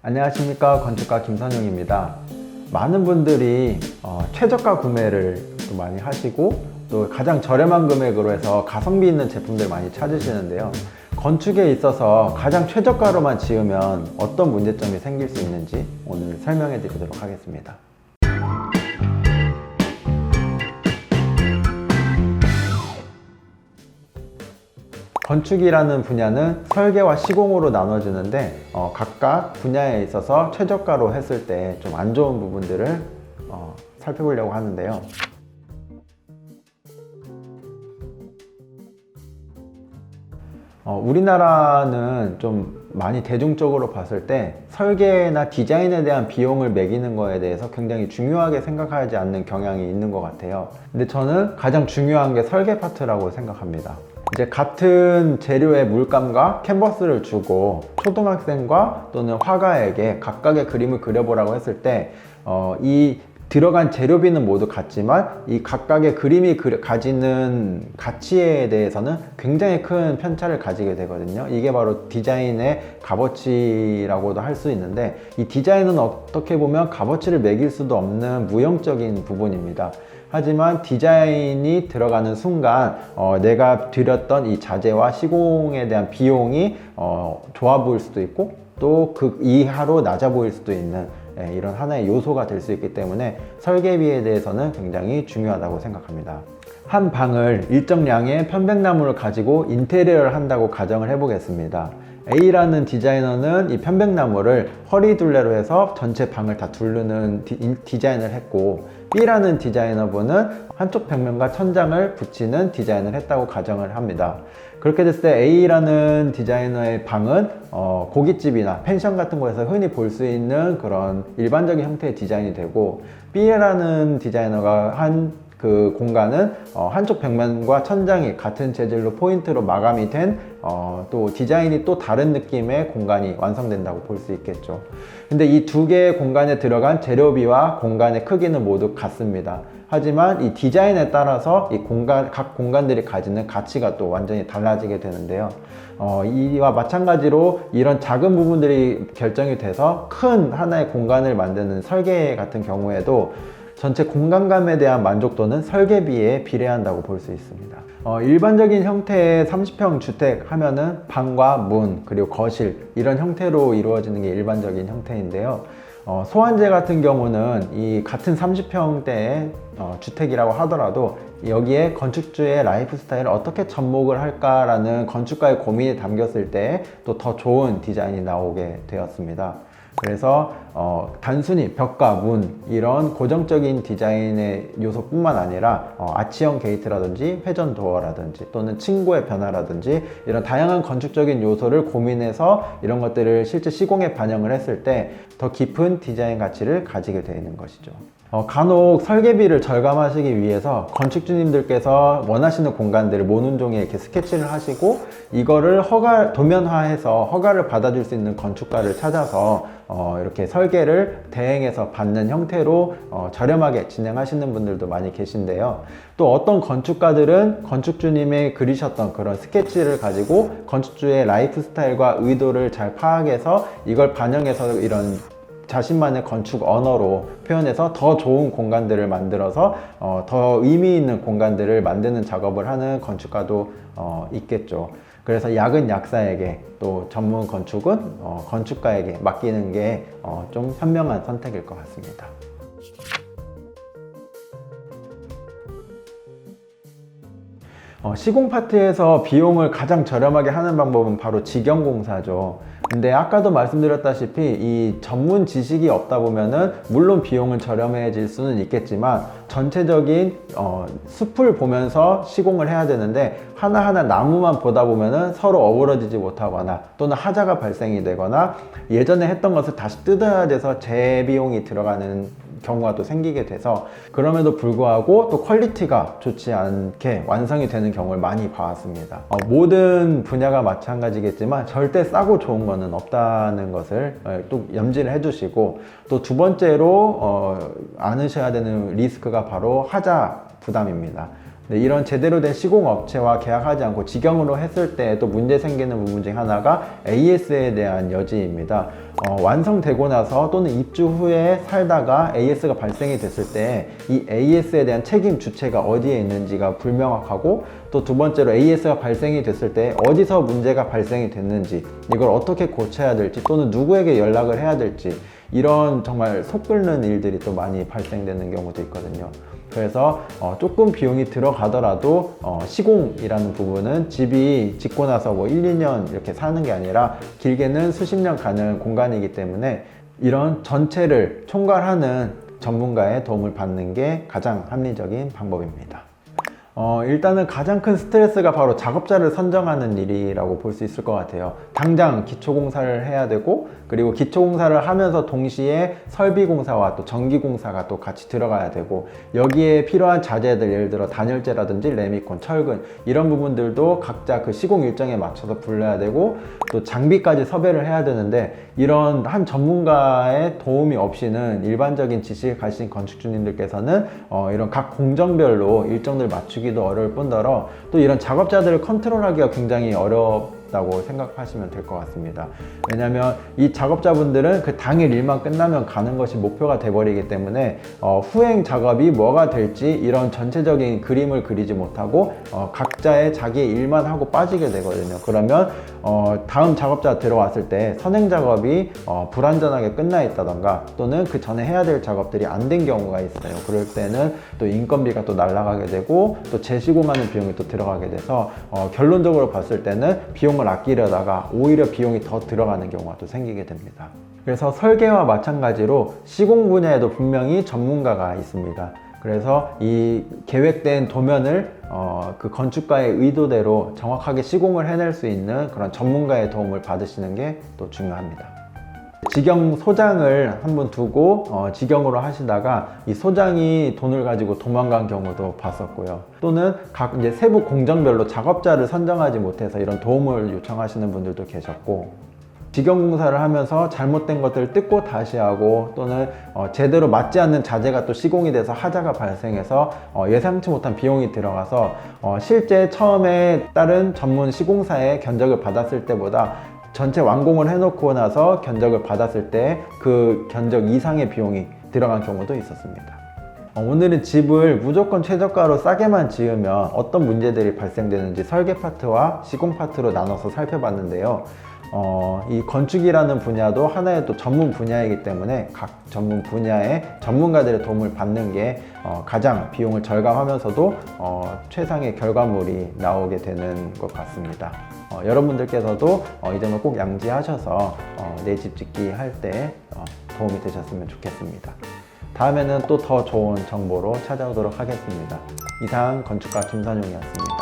안녕하십니까, 건축가 김선용입니다. 많은 분들이 최저가 구매를 또 많이 하시고 또 가장 저렴한 금액으로 해서 가성비 있는 제품들 많이 찾으시는데요. 건축에 있어서 가장 최저가로만 지으면 어떤 문제점이 생길 수 있는지 오늘 설명해 드리도록 하겠습니다. 건축이라는 분야는 설계와 시공으로 나눠지는데 각각 분야에 있어서 최저가로 했을 때 좀 안 좋은 부분들을 살펴보려고 하는데요. 우리나라는 좀 많이 대중적으로 봤을 때 설계나 디자인에 대한 비용을 매기는 거에 대해서 굉장히 중요하게 생각하지 않는 경향이 있는 것 같아요. 근데 저는 가장 중요한 게 설계 파트라고 생각합니다. 이제 같은 재료의 물감과 캔버스를 주고 초등학생과 또는 화가에게 각각의 그림을 그려보라고 했을 때 이 들어간 재료비는 모두 같지만 이 각각의 그림이 가지는 가치에 대해서는 굉장히 큰 편차를 가지게 되거든요. 이게 바로 디자인의 값어치라고도 할 수 있는데, 이 디자인은 어떻게 보면 값어치를 매길 수도 없는 무형적인 부분입니다. 하지만 디자인이 들어가는 순간 내가 들였던 이 자재와 시공에 대한 비용이 좋아 보일 수도 있고 또 그 이하로 낮아 보일 수도 있는 이런 하나의 요소가 될 수 있기 때문에 설계비에 대해서는 굉장히 중요하다고 생각합니다. 한 방을 일정량의 편백나무를 가지고 인테리어를 한다고 가정을 해보겠습니다. A라는 디자이너는 이 편백나무를 허리둘레로 해서 전체 방을 다 두르는 디자인을 했고, B라는 디자이너분은 한쪽 벽면과 천장을 붙이는 디자인을 했다고 가정을 합니다. 그렇게 됐을 때 A라는 디자이너의 방은 고깃집이나 펜션 같은 곳에서 흔히 볼 수 있는 그런 일반적인 형태의 디자인이 되고, B라는 디자이너가 한 그 공간은 한쪽 벽면과 천장이 같은 재질로 포인트로 마감이 된 또 디자인이 또 다른 느낌의 공간이 완성된다고 볼 수 있겠죠. 근데 이 두 개의 공간에 들어간 재료비와 공간의 크기는 모두 같습니다. 하지만 이 디자인에 따라서 이 각 공간들이 가지는 가치가 또 완전히 달라지게 되는데요. 이와 마찬가지로 이런 작은 부분들이 결정이 돼서 큰 하나의 공간을 만드는 설계 같은 경우에도 전체 공간감에 대한 만족도는 설계비에 비례한다고 볼 수 있습니다. 일반적인 형태의 30평 주택 하면은 방과 문 그리고 거실 이런 형태로 이루어지는 게 일반적인 형태인데요. 소환제 같은 경우는 이 같은 30평대의 주택이라고 하더라도 여기에 건축주의 라이프 스타일을 어떻게 접목을 할까라는 건축가의 고민이 담겼을 때 또 더 좋은 디자인이 나오게 되었습니다. 그래서 단순히 벽과 문 이런 고정적인 디자인의 요소뿐만 아니라 아치형 게이트라든지 회전 도어라든지 또는 층고의 변화라든지 이런 다양한 건축적인 요소를 고민해서 이런 것들을 실제 시공에 반영을 했을 때 더 깊은 디자인 가치를 가지게 되는 것이죠. 간혹 설계비를 절감하시기 위해서 건축주님들께서 원하시는 공간들을 모눈종이에 이렇게 스케치를 하시고 이거를 도면화해서 허가를 받아줄 수 있는 건축가를 찾아서 이렇게 설계를 대행해서 받는 형태로 저렴하게 진행하시는 분들도 많이 계신데요. 또 어떤 건축가들은 건축주님의 그리셨던 그런 스케치를 가지고 건축주의 라이프 스타일과 의도를 잘 파악해서 이걸 반영해서 이런 자신만의 건축 언어로 표현해서 더 좋은 공간들을 만들어서 더 의미 있는 공간들을 만드는 작업을 하는 건축가도 있겠죠. 그래서 약은 약사에게 또 전문 건축은 건축가에게 맡기는 게 좀 현명한 선택일 것 같습니다. 시공 파트에서 비용을 가장 저렴하게 하는 방법은 바로 직영공사죠. 근데 아까도 말씀드렸다시피 이 전문 지식이 없다 보면은 물론 비용은 저렴해질 수는 있겠지만 전체적인 숲을 보면서 시공을 해야 되는데 하나하나 나무만 보다 보면은 서로 어우러지지 못하거나 또는 하자가 발생이 되거나 예전에 했던 것을 다시 뜯어야 돼서 재비용이 들어가는 경우가 또 생기게 돼서 그럼에도 불구하고 또 퀄리티가 좋지 않게 완성이 되는 경우를 많이 봐왔습니다. 모든 분야가 마찬가지겠지만 절대 싸고 좋은 거는 없다는 것을 또 염지를 해주시고, 또 두 번째로 안으셔야 되는 리스크가 바로 하자 부담입니다. 네, 이런 제대로 된 시공업체와 계약하지 않고 직영으로 했을 때 또 문제 생기는 부분 중 하나가 AS에 대한 여지입니다. 완성되고 나서 또는 입주 후에 살다가 AS가 발생이 됐을 때 이 AS에 대한 책임 주체가 어디에 있는지가 불명확하고, 또 두 번째로 AS가 발생이 됐을 때 어디서 문제가 발생이 됐는지, 이걸 어떻게 고쳐야 될지 또는 누구에게 연락을 해야 될지, 이런 정말 속 끓는 일들이 또 많이 발생되는 경우도 있거든요. 그래서 조금 비용이 들어가더라도 시공이라는 부분은 집이 짓고 나서 뭐 1, 2년 이렇게 사는 게 아니라 길게는 수십 년 가는 공간이기 때문에 이런 전체를 총괄하는 전문가의 도움을 받는 게 가장 합리적인 방법입니다. 일단은 가장 큰 스트레스가 바로 작업자를 선정하는 일이라고 볼 수 있을 것 같아요. 당장 기초공사를 해야 되고, 그리고 기초공사를 하면서 동시에 설비공사와 또 전기공사가 또 같이 들어가야 되고, 여기에 필요한 자재들, 예를 들어 단열재라든지 레미콘, 철근, 이런 부분들도 각자 그 시공 일정에 맞춰서 불러야 되고, 또 장비까지 섭외를 해야 되는데, 이런 한 전문가의 도움이 없이는 일반적인 지식을 가진 건축주님들께서는 이런 각 공정별로 일정들 맞추기도 어려울 뿐더러 또 이런 작업자들을 컨트롤하기가 굉장히 어렵다고 생각하시면 될 것 같습니다. 왜냐하면 이 작업자분들은 그 당일 일만 끝나면 가는 것이 목표가 돼버리기 때문에 후행 작업이 뭐가 될지 이런 전체적인 그림을 그리지 못하고 각자의 자기의 일만 하고 빠지게 되거든요. 그러면 다음 작업자 들어왔을 때 선행 작업이 불완전하게 끝나 있다던가, 또는 그 전에 해야 될 작업들이 안 된 경우가 있어요. 그럴 때는 또 인건비가 또 날아가게 되고, 또 재시공하는 비용이 또 들어가게 돼서 결론적으로 봤을 때는 비용을 아끼려다가 오히려 비용이 더 들어가는 경우가 또 생기게 됩니다. 그래서 설계와 마찬가지로 시공 분야에도 분명히 전문가가 있습니다. 그래서 이 계획된 도면을 그 건축가의 의도대로 정확하게 시공을 해낼 수 있는 그런 전문가의 도움을 받으시는 게 또 중요합니다. 직영 소장을 한 분 두고 직영으로 하시다가 이 소장이 돈을 가지고 도망간 경우도 봤었고요. 또는 각 이제 세부 공정별로 작업자를 선정하지 못해서 이런 도움을 요청하시는 분들도 계셨고, 직영공사를 하면서 잘못된 것들을 뜯고 다시 하고, 또는 제대로 맞지 않는 자재가 또 시공이 돼서 하자가 발생해서 예상치 못한 비용이 들어가서 실제 처음에 다른 전문 시공사의 견적을 받았을 때보다 전체 완공을 해놓고 나서 견적을 받았을 때 그 견적 이상의 비용이 들어간 경우도 있었습니다. 오늘은 집을 무조건 최저가로 싸게만 지으면 어떤 문제들이 발생되는지 설계 파트와 시공 파트로 나눠서 살펴봤는데요. 이 건축이라는 분야도 하나의 또 전문 분야이기 때문에 각 전문 분야의 전문가들의 도움을 받는 게 가장 비용을 절감하면서도 최상의 결과물이 나오게 되는 것 같습니다. 여러분들께서도 이 점을 꼭 양지하셔서 내 집 짓기 할 때 도움이 되셨으면 좋겠습니다. 다음에는 또 더 좋은 정보로 찾아오도록 하겠습니다. 이상 건축가 김선용이었습니다.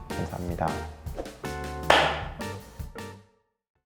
감사합니다.